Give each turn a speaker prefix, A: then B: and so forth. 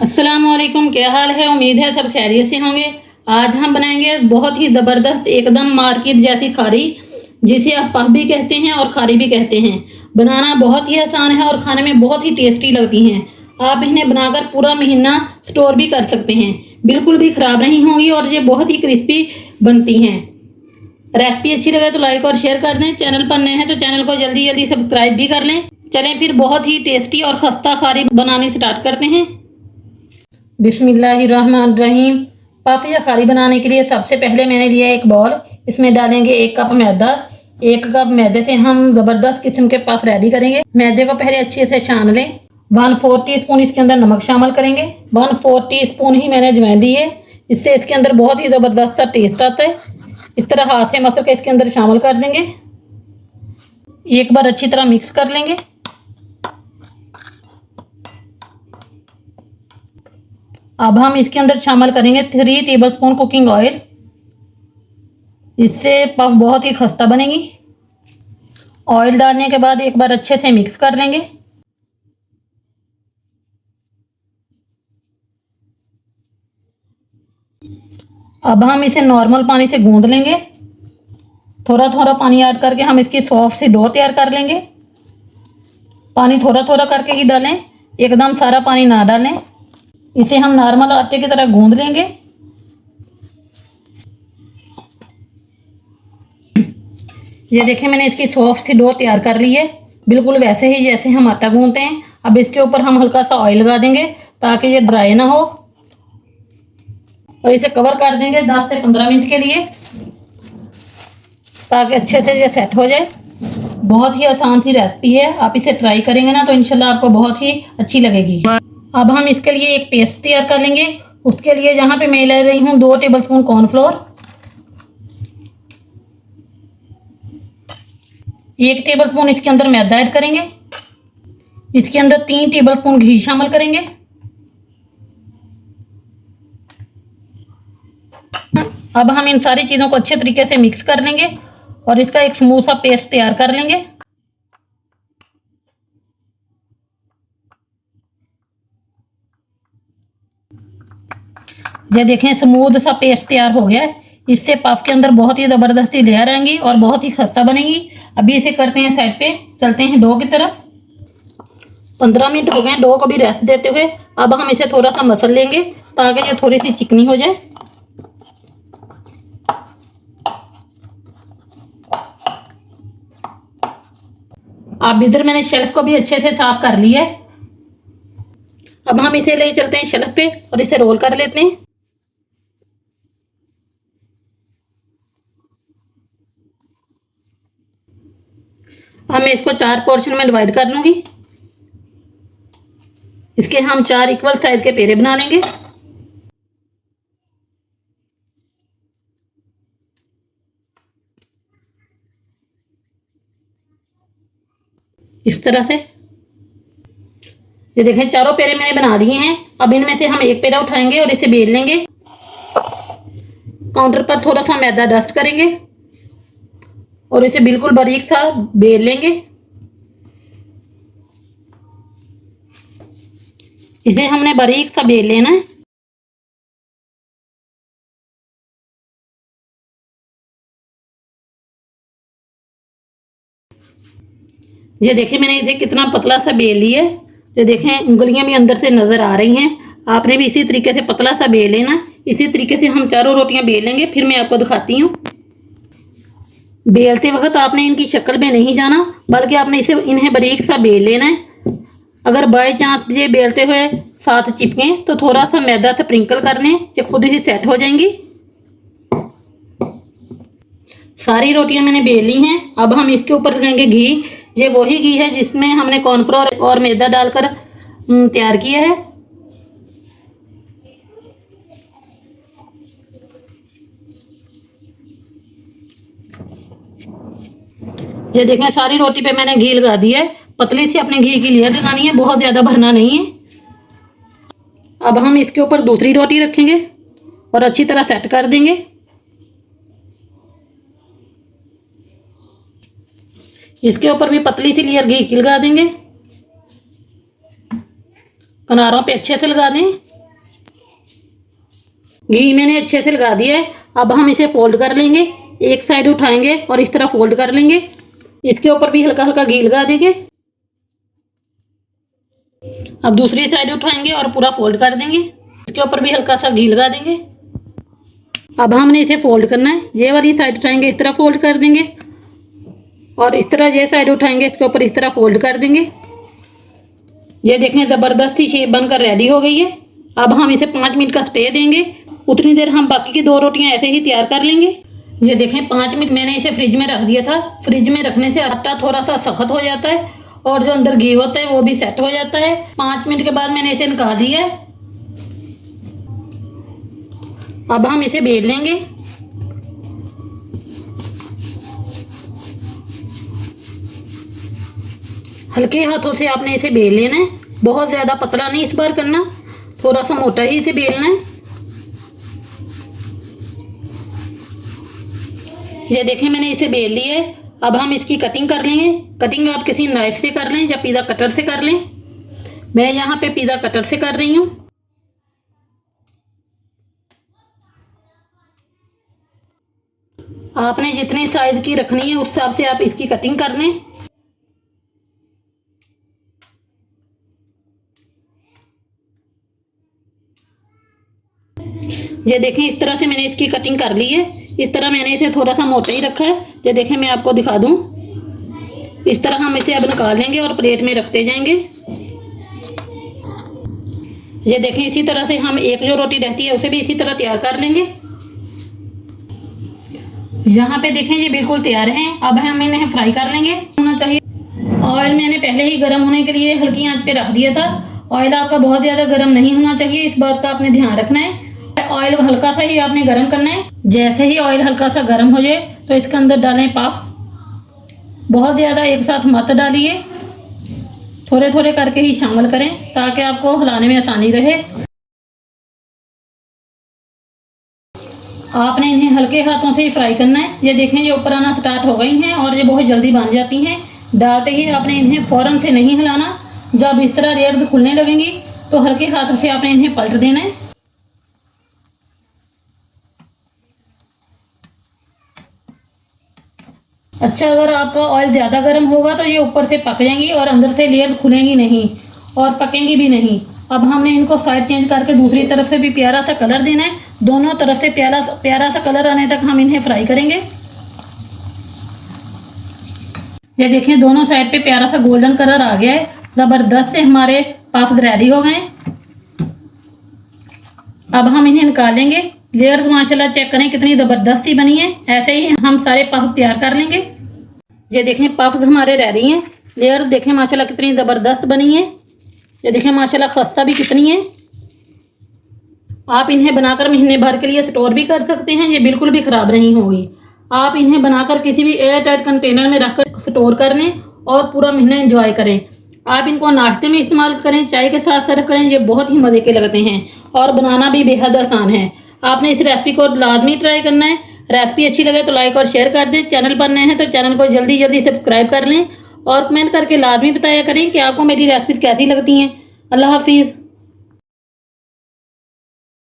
A: अस्सलाम वालेकुम, क्या हाल है। उम्मीद है सब खैरियत से होंगे। आज हम बनाएंगे बहुत ही ज़बरदस्त एकदम मार्केट जैसी खारी, जिसे आप पफ भी कहते हैं और खारी भी कहते हैं। बनाना बहुत ही आसान है और खाने में बहुत ही टेस्टी लगती हैं। आप इन्हें बनाकर पूरा महीना स्टोर भी कर सकते हैं, बिल्कुल भी ख़राब नहीं होंगी और ये बहुत ही क्रिस्पी बनती हैं। रेसिपी अच्छी लगे तो लाइक और शेयर कर दें। चैनल पर नए हैं तो चैनल को जल्दी जल्दी सब्सक्राइब भी कर लें। चलें फिर बहुत ही टेस्टी और खस्ता खारी बनानी स्टार्ट करते हैं। बिस्मिल्लाहिर्रहमानिर्रहीम। पफ या खारी बनाने के लिए सबसे पहले मैंने लिया एक बॉल। इसमें डालेंगे 1 कप मैदा। 1 कप मैदे से हम ज़बरदस्त किस्म के पफ रेडी करेंगे। मैदे को पहले अच्छे से छान लें। 1/4 टीस्पून इसके अंदर नमक शामिल करेंगे। 1/4 टीस्पून ही मैंने अजवाइन दी है, इससे इसके अंदर बहुत ही ज़बरदस्त टेस्ट आता है। इस तरह हाथ से मसल के इसके अंदर शामिल कर देंगे। एक बार अच्छी तरह मिक्स कर लेंगे। अब हम इसके अंदर शामिल करेंगे 3 टेबलस्पून कुकिंग ऑयल। इससे पफ बहुत ही खस्ता बनेगी। ऑयल डालने के बाद एक बार अच्छे से मिक्स कर लेंगे। अब हम इसे नॉर्मल पानी से गूंद लेंगे। थोड़ा थोड़ा पानी ऐड करके हम इसकी सॉफ्ट सी डो तैयार कर लेंगे। पानी थोड़ा थोड़ा करके ही डालें, एकदम सारा पानी ना डालें। इसे हम नॉर्मल आटे की तरह गूंद लेंगे। ये देखें, मैंने इसकी सॉफ्ट सी डो तैयार कर ली है, बिल्कुल वैसे ही जैसे हम आटा गूंदते हैं। अब इसके ऊपर हम हल्का सा ऑयल लगा देंगे ताकि ये ड्राई ना हो, और इसे कवर कर देंगे 10 से 15 मिनट के लिए, ताकि अच्छे से ये सेट हो जाए। बहुत ही आसान सी रेसिपी है, आप इसे ट्राई करेंगे ना तो इंशाल्लाह आपको बहुत ही अच्छी लगेगी। अब हम इसके लिए एक पेस्ट तैयार कर लेंगे। उसके लिए यहाँ पे मैं ले रही हूँ 2 टेबलस्पून कॉर्नफ्लोर, 1 टेबलस्पून इसके अंदर मैदा ऐड करेंगे। इसके अंदर 3 टेबलस्पून घी शामिल करेंगे। अब हम इन सारी चीज़ों को अच्छे तरीके से मिक्स कर लेंगे और इसका एक स्मूथ सा पेस्ट तैयार कर लेंगे। ये देखें, स्मूथ सा पेस्ट तैयार हो गया है। इससे पफ के अंदर बहुत ही ज़बरदस्ती लेयर आएंगी और बहुत ही खस्ता बनेगी। अभी इसे करते हैं साइड पे, चलते हैं डो की तरफ। 15 मिनट हो गए डो को भी रेस्ट देते हुए। अब हम इसे थोड़ा सा मसल लेंगे ताकि ये थोड़ी सी चिकनी हो जाए। अब इधर मैंने शेल्फ को भी अच्छे से साफ कर लिया है। अब हम इसे ले चलते हैं शेल्फ पे और इसे रोल कर लेते हैं। अब मैं इसको 4 पोर्शन में डिवाइड कर लूंगी। इसके हम 4 इक्वल साइज के पेड़े बना लेंगे। इस तरह से ये देखें, चारों पेड़े मैंने बना दिए हैं। अब इनमें से हम एक पेड़ा उठाएंगे और इसे बेल लेंगे। काउंटर पर थोड़ा सा मैदा डस्ट करेंगे और इसे बिल्कुल बारीक सा बेल लेंगे। इसे हमने बारीक सा बेल लेना है। ये देखें, मैंने इसे कितना पतला सा बेल लिया है। ये देखें, उंगलियां भी अंदर से नजर आ रही हैं। आपने भी इसी तरीके से पतला सा बेल लेना। इसी तरीके से हम चारों रोटियां बेल लेंगे, फिर मैं आपको दिखाती हूँ। बेलते वक्त आपने इनकी शक्ल में नहीं जाना, बल्कि आपने इन्हें बारीक सा बेल लेना है। अगर बाई चांस ये बेलते हुए साथ चिपके तो थोड़ा सा मैदा स्प्रिंकल कर लें, जो खुद ही सेट हो जाएंगी। सारी रोटियां मैंने बेल ली हैं। अब हम इसके ऊपर लगाएंगे घी। ये वही घी है जिसमें हमने कॉर्नफ्लोर और मैदा डालकर तैयार किया है। ये देखें, सारी रोटी पे मैंने घी लगा दिया है। पतली सी अपने घी की लेयर लगानी है, बहुत ज़्यादा भरना नहीं है। अब हम इसके ऊपर दूसरी रोटी रखेंगे और अच्छी तरह सेट कर देंगे। इसके ऊपर भी पतली सी लेयर घी की लगा देंगे। किनारों पे अच्छे से लगा दें। घी मैंने अच्छे से लगा दिया है। अब हम इसे फोल्ड कर लेंगे, एक साइड उठाएंगे और इस तरह फोल्ड कर लेंगे। इसके ऊपर भी हल्का हल्का घी लगा देंगे। अब दूसरी साइड उठाएंगे और पूरा फोल्ड कर देंगे, इसके ऊपर भी हल्का सा घी लगा देंगे। अब हमने इसे फोल्ड करना है, ये वाली साइड उठाएंगे, इस तरह फोल्ड कर देंगे और इस तरह ये साइड उठाएंगे, इसके ऊपर इस तरह फोल्ड कर देंगे। ये देखें ज़बरदस्त सी शेप बनकर रेडी हो गई है। अब हम इसे 5 मिनट का स्टे देंगे, उतनी देर हम बाकी की 2 रोटियां ऐसे ही तैयार कर लेंगे। ये देखें 5 मिनट मैंने इसे फ्रिज में रख दिया था। फ्रिज में रखने से आटा थोड़ा सा सख्त हो जाता है और जो अंदर घी होता है वो भी सेट हो जाता है। 5 मिनट के बाद मैंने इसे निकाल लिया है। अब हम इसे बेल लेंगे। हल्के हाथों से आपने इसे बेल लेना है, बहुत ज़्यादा पतला नहीं इस बार करना, थोड़ा सा मोटा ही इसे बेलना है। ये देखें मैंने इसे बेल लिया है। अब हम इसकी कटिंग कर लेंगे। कटिंग आप किसी नाइफ से कर लें या पिज़्ज़ा कटर से कर लें। मैं यहाँ पे पिज़्ज़ा कटर से कर रही हूँ। आपने जितने साइज की रखनी है उस हिसाब से आप इसकी कटिंग कर लें। ये देखें इस तरह से मैंने इसकी कटिंग कर ली है। इस तरह मैंने इसे थोड़ा सा मोटा ही रखा है। ये देखें मैं आपको दिखा दूं, इस तरह हम इसे अब निकाल लेंगे और प्लेट में रखते जाएंगे। ये देखें इसी तरह से हम एक जो रोटी रहती है उसे भी इसी तरह तैयार कर लेंगे। यहाँ पे देखें ये बिल्कुल तैयार हैं। अब हम इन्हें फ्राई कर लेंगे। होना चाहिए ऑयल मैंने पहले ही गर्म होने के लिए हल्की आंच पे रख दिया था। ऑयल आपका बहुत ज़्यादा गर्म नहीं होना चाहिए, इस बात का आपने ध्यान रखना है। ऑयल हल्का सा ही आपने गर्म करना है। जैसे ही ऑयल हल्का सा गर्म हो जाए तो इसके अंदर डालें पफ। बहुत ज़्यादा एक साथ मत डालिए, थोड़े थोड़े करके ही शामिल करें ताकि आपको हिलाने में आसानी रहे। आपने इन्हें हल्के हाथों से ही फ्राई करना है। ये देखें ये ऊपर आना स्टार्ट हो गई हैं और ये बहुत जल्दी बन जाती हैं। डालते ही आपने इन्हें फ़ौरन से नहीं हिलाना। जब इस तरह लेयर्स खुलने लगेंगी तो हल्के हाथों से आपने इन्हें पलट देना है। अच्छा, अगर आपका ऑयल ज़्यादा गर्म होगा तो ये ऊपर से पक जाएंगी और अंदर से लेयर्स खुलेंगी नहीं और पकेंगी भी नहीं। अब हमने इनको साइड चेंज करके दूसरी तरफ से भी प्यारा सा कलर देना है। दोनों तरफ से प्यारा सा कलर आने तक हम इन्हें फ्राई करेंगे। ये देखें दोनों साइड पे प्यारा सा गोल्डन कलर आ गया है। ज़बरदस्त से हमारे पफ्स रेडी हो गए। अब हम इन्हें निकालेंगे। लेयर्स माशाल्लाह चेक करें कितनी ज़बरदस्ती बनी है। ऐसे ही हम सारे पफ्स तैयार कर लेंगे। ये देखें पफ्स हमारे रेडी हैं। लेयर्स देखें माशाल्लाह कितनी ज़बरदस्त बनी है। ये देखें माशाल्लाह खस्ता भी कितनी है। आप इन्हें बनाकर महीने भर के लिए स्टोर भी कर सकते हैं, ये बिल्कुल भी ख़राब नहीं होगी। आप इन्हें बनाकर किसी भी एयर टाइट कंटेनर में रखकर स्टोर कर लें और पूरा महीना एंजॉय करें। आप इनको नाश्ते में इस्तेमाल करें, चाय के साथ सर्व करें, ये बहुत ही मज़े के लगते हैं और बनाना भी बेहद आसान है। आपने इस रेसिपी को लाजमी ट्राई करना है। रेसिपी अच्छी लगे तो लाइक और शेयर कर दें। चैनल पर नए हैं तो चैनल को जल्दी जल्दी सब्सक्राइब कर लें और कमेंट करके लाजमी बताया करें कि आपको मेरी रेसिपी कैसी लगती हैं। अल्लाह हाफिज़।